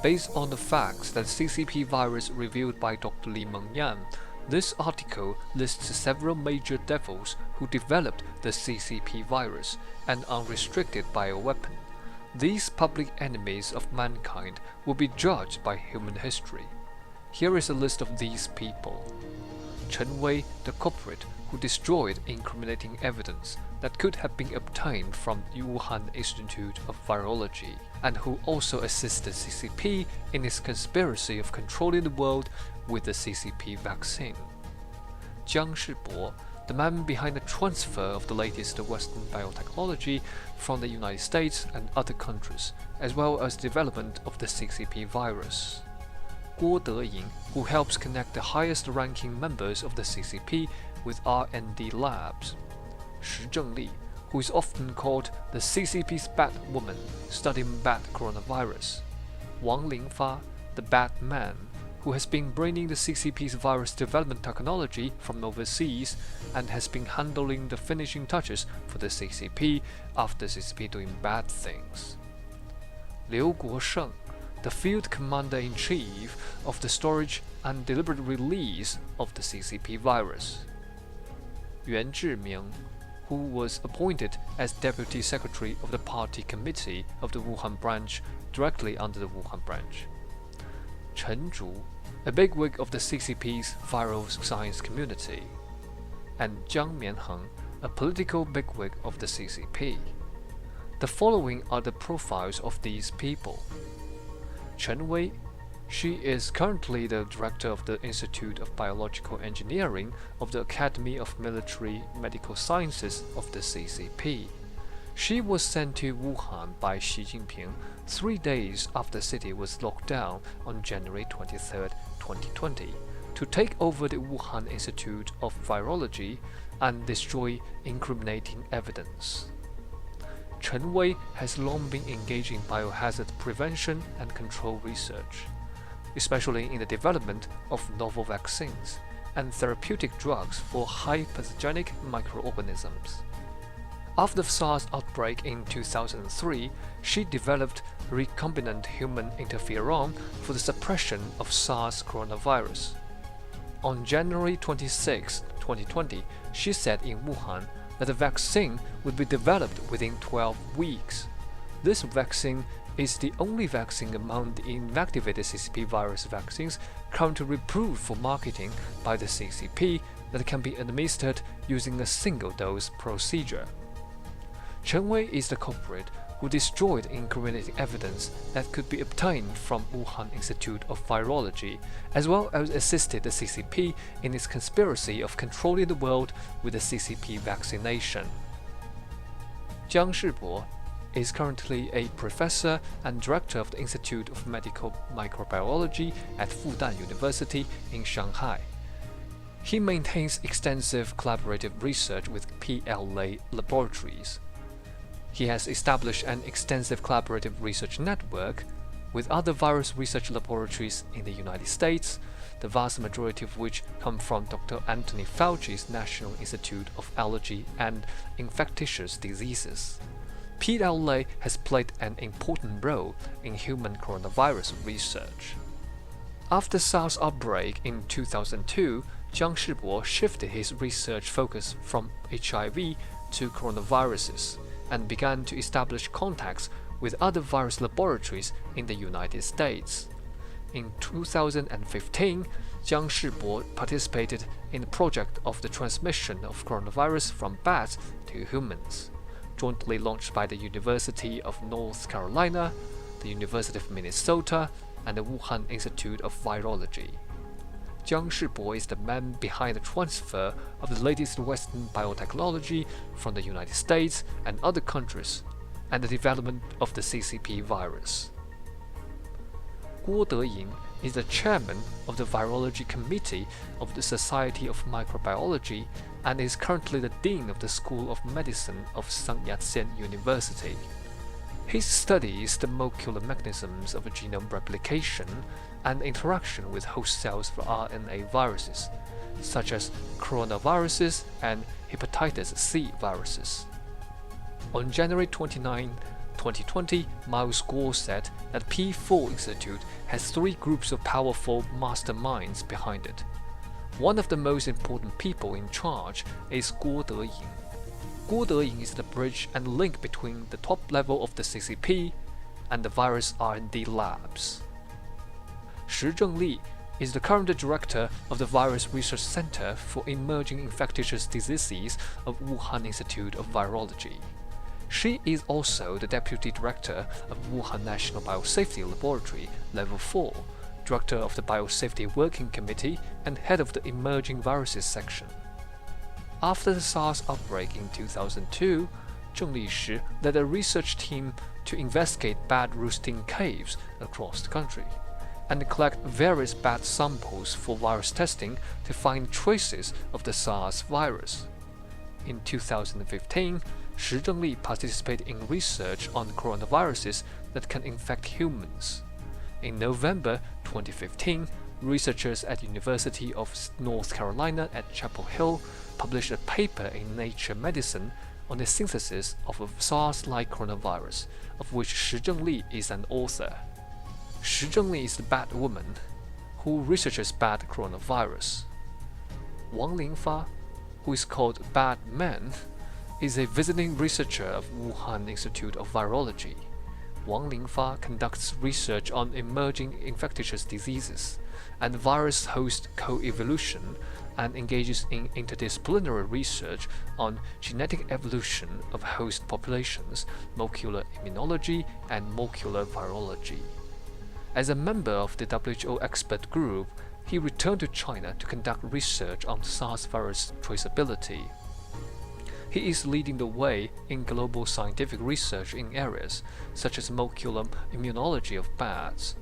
Based on the facts that CCP virus revealed by Dr. Limeng Yan, this article lists several major devils who developed the CCP virus, an unrestricted bioweapon. These public enemies of mankind will be judged by human history. Here is a list of these people. Chen, the culprit who destroyed incriminating evidence that could have been obtained from the Wuhan Institute of Virology, and who also assisted CCP in its conspiracy of controlling the world with the CCP vaccine. Shibo, the man behind the transfer of the latest Western biotechnology from the United States and other countries, as well as development of the CCP virus. Deyin, who helps connect the highest-ranking members of the CCP with R&D labs. Zhengli, who is often called the CCP's Bat Woman, studying bat coronavirus. Wang Linfa, the Bat Man, who has been bringing the CCP's virus development technology from overseas and has been handling the finishing touches for the CCP after CCP doing bad things. Guosheng, the Field Commander-in-Chief of the storage and deliberate release of the CCP virus. Yuan, who was appointed as Deputy Secretary of the Party Committee of the Wuhan branch directly under the Wuhan branch. Chen, a bigwig of the CCP's viral science community. And Mianheng, a political bigwig of the CCP. The following are the profiles of these people. Chen, she is currently the director of the Institute of Biological Engineering of the Academy of Military Medical Sciences of the CCP. She was sent to Wuhan by Xi Jinping 3 days after the city was locked down on January 23, 2020, to take over the Wuhan Institute of Virology and destroy incriminating evidence. Chen has long been engaged in biohazard prevention and control research, especially in the development of novel vaccines and therapeutic drugs for high pathogenic microorganisms. After the SARS outbreak in 2003, she developed recombinant human interferon for the suppression of SARS coronavirus. On January 26, 2020, she said in Wuhan that the vaccine would be developed within 12 weeks. This vaccine is the only vaccine among the inactivated CCP virus vaccines currently approved for marketing by the CCP that can be administered using a single-dose procedure. Chen is the culprit who destroyed incriminating evidence that could be obtained from Wuhan Institute of Virology, as well as assisted the CCP in its conspiracy of controlling the world with the CCP vaccination. Shibo is currently a professor and director of the Institute of Medical Microbiology at Fudan University in Shanghai. He maintains extensive collaborative research with PLA laboratories. He has established an extensive collaborative research network with other virus research laboratories in the United States, the vast majority of which come from Dr. Anthony Fauci's National Institute of Allergy and Infectious Diseases. PLA has played an important role in human coronavirus research. After SARS outbreak in 2002, Shibo shifted his research focus from HIV to coronaviruses and began to establish contacts with other virus laboratories in the United States. In 2015, Shibo participated in the project of the transmission of coronavirus from bats to humans, jointly launched by the University of North Carolina, the University of Minnesota, and the Wuhan Institute of Virology. Shibo is the man behind the transfer of the latest Western biotechnology from the United States and other countries, and the development of the CCP virus. Deyin is the chairman of the Virology Committee of the Society of Microbiology and is currently the dean of the School of Medicine of Sun Yat-sen University. He studies the molecular mechanisms of genome replication and interaction with host cells for RNA viruses, such as coronaviruses and hepatitis C viruses. On January 29, 2020, Miles Guo said that P4 Institute has 3 groups of powerful masterminds behind it. One of the most important people in charge is Deyin. Deyin is the bridge and link between the top level of the CCP and the virus R&D labs. Zhengli is the current director of the Virus Research Center for Emerging Infectious Diseases of Wuhan Institute of Virology. She is also the deputy director of Wuhan National Biosafety Laboratory Level 4, director of the Biosafety Working Committee, and head of the Emerging Viruses section. After the SARS outbreak in 2002, Zhengli led a research team to investigate bat roosting caves across the country and collect various bat samples for virus testing to find traces of the SARS virus. In 2015, Zhengli participated in research on coronaviruses that can infect humans. In November 2015, researchers at University of North Carolina at Chapel Hill published a paper in Nature Medicine on the synthesis of a SARS-like coronavirus, of which Zhengli is an author. Zhengli is the bat woman who researches bat coronavirus. Wang Linfa, who is called Bat Man, is a visiting researcher of Wuhan Institute of Virology. Wang Linfa conducts research on emerging infectious diseases and virus-host co-evolution and engages in interdisciplinary research on genetic evolution of host populations, molecular immunology, and molecular virology. As a member of the WHO expert group, he returned to China to conduct research on SARS virus traceability. He is leading the way in global scientific research in areas such as molecular immunology of bats.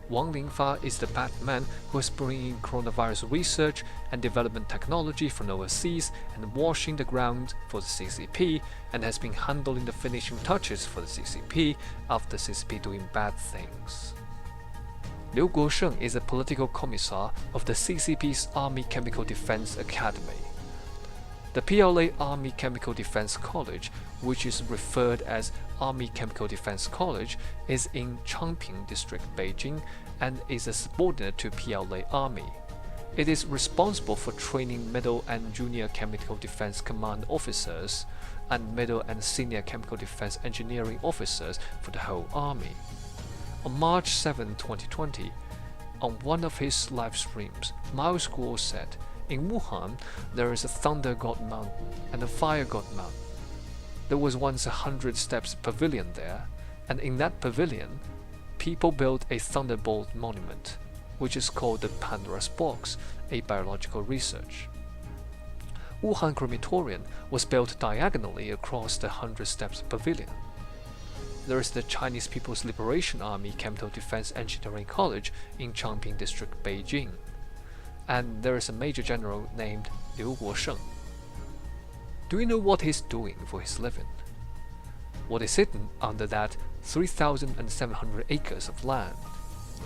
Wang Linfa is the Batman who is bringing coronavirus research and development technology from overseas and washing the ground for the CCP, and has been handling the finishing touches for the CCP after the CCP doing bad things. Guosheng is a political commissar of the CCP's Army Chemical Defense Academy. The PLA Army Chemical Defense College, which is referred as Army Chemical Defense College, is in Changping District, Beijing, and is a subordinate to PLA Army. It is responsible for training middle and junior chemical defense command officers and middle and senior chemical defense engineering officers for the whole army. On March 7, 2020, on one of his live streams, Miles Guo said, "In Wuhan, there is a Thunder God Mountain and a Fire God Mountain. There was once a 100 steps pavilion there, and in that pavilion, people built a Thunderbolt monument, which is called the Pandora's Box, a biological research. Wuhan Crematorium was built diagonally across the 100 steps pavilion. There is the Chinese People's Liberation Army Chemical Defense Engineering College in Changping District, Beijing. And there is a Major General named Guosheng. Do you know what he's doing for his living? What is hidden under that 3,700 acres of land?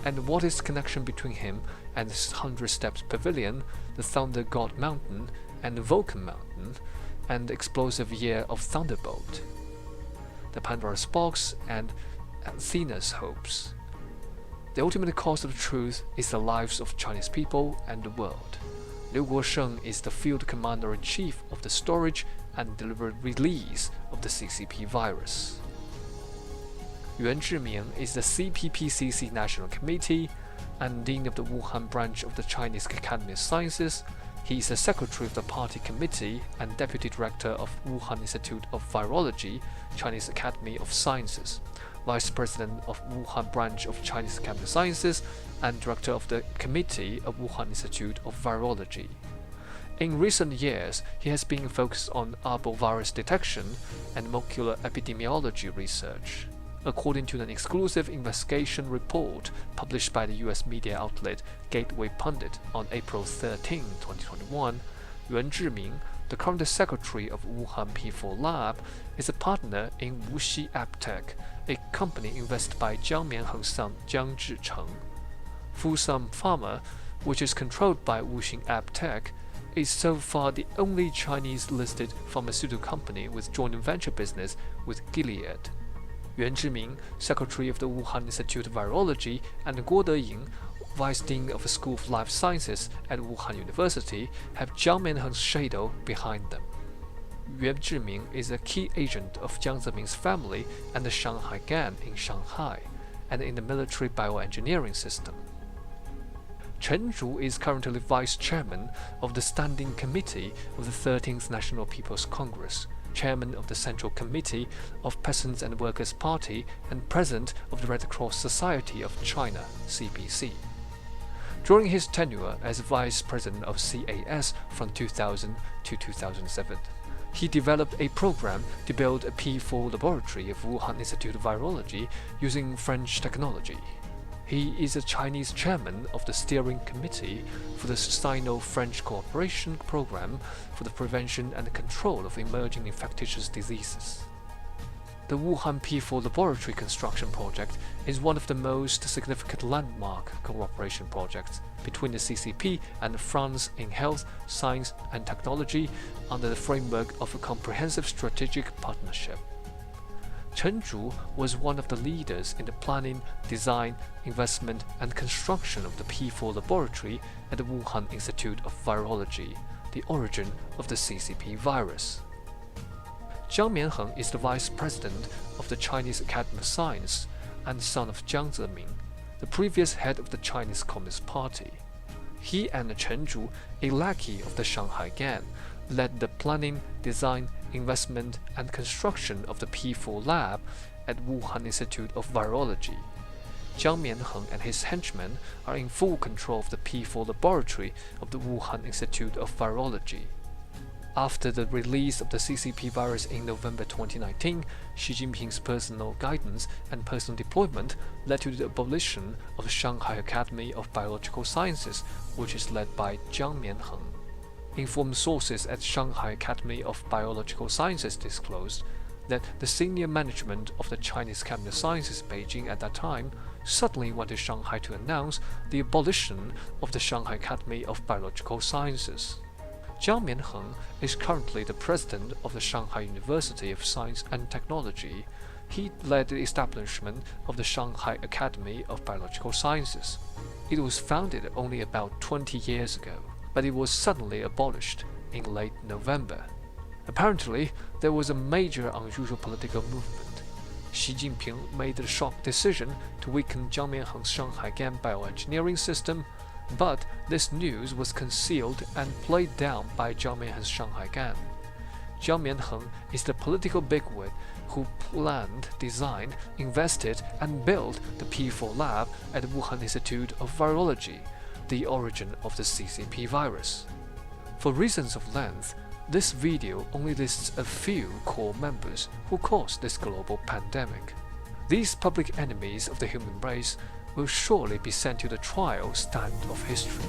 And what is the connection between him and the 100 Steps Pavilion, the Thunder God Mountain, and the Vulcan Mountain, and the explosive year of Thunderbolt? The Pandora's Box and Athena's hopes. The ultimate cause of the truth is the lives of Chinese people and the world. Guosheng is the field commander-in-chief of the storage and deliberate release of the CCP virus. Yuan is the CPPCC National Committee and Dean of the Wuhan branch of the Chinese Academy of Sciences. He is the secretary of the party committee and deputy director of Wuhan Institute of Virology, Chinese Academy of Sciences, vice president of Wuhan branch of Chinese Academy of Sciences, and director of the committee of Wuhan Institute of Virology. In recent years, he has been focused on arbovirus detection and molecular epidemiology research. According to an exclusive investigation report published by the US media outlet Gateway Pundit on April 13, 2021, Yuan, the current secretary of Wuhan P4 Lab, is a partner in Wuxi AppTech, a company invested by Jiang Mianheng son Jiang Zhicheng. Fusum Pharma, which is controlled by Wuxi AppTech, is so far the only Chinese-listed pharmaceutical company with joint venture business with Gilead. Yuan Zhiming, secretary of the Wuhan Institute of Virology, and Deyin, vice dean of the School of Life Sciences at Wuhan University, have Jiang Mianheng's shadow behind them. Yuan Zhiming is a key agent of Jiang Zhiming's family and the Shanghai Gan in Shanghai, and in the military bioengineering system. Chen is currently vice chairman of the Standing Committee of the 13th National People's Congress, chairman of the Central Committee of Peasants and Workers' Party, and president of the Red Cross Society of China, CPC. During his tenure as vice president of CAS from 2000 to 2007, he developed a program to build a P4 laboratory of Wuhan Institute of Virology using French technology. He is a Chinese chairman of the steering committee for the Sino-French cooperation program for the prevention and control of emerging infectious diseases. The Wuhan P4 laboratory construction project is one of the most significant landmark cooperation projects between the CCP and France in health, science, and technology under the framework of a comprehensive strategic partnership. Chen was one of the leaders in the planning, design, investment, and construction of the P4 laboratory at the Wuhan Institute of Virology, the origin of the CCP virus. Jiang Mianheng is the vice president of the Chinese Academy of Science and son of Jiang Zhiming, the previous head of the Chinese Communist Party. He and Chen, a lackey of the Shanghai Gan, led the planning, design, investment, and construction of the P4 lab at Wuhan Institute of Virology. Jiang Mianheng and his henchmen are in full control of the P4 laboratory of the Wuhan Institute of Virology. After the release of the CCP virus in November 2019, Xi Jinping's personal guidance and personal deployment led to the abolition of the Shanghai Academy of Biological Sciences, which is led by Jiang Mianheng. Informed sources at Shanghai Academy of Biological Sciences disclosed that the senior management of the Chinese Academy of Sciences Beijing at that time suddenly went to Shanghai to announce the abolition of the Shanghai Academy of Biological Sciences. Jiang Mianheng is currently the president of the Shanghai University of Science and Technology. He led the establishment of the Shanghai Academy of Biological Sciences. It was founded only about 20 years ago, but it was suddenly abolished in late November. Apparently, there was a major unusual political movement. Xi Jinping made the shock decision to weaken Jiang Mianheng's Shanghai Gan bioengineering system, but this news was concealed and played down by Jiang Mianheng's Shanghai Gan. Jiang Mianheng is the political bigwig who planned, designed, invested, and built the P4 lab at the Wuhan Institute of Virology, the origin of the CCP virus. For reasons of length, this video only lists a few core members who caused this global pandemic. These public enemies of the human race will surely be sent to the trial stand of history.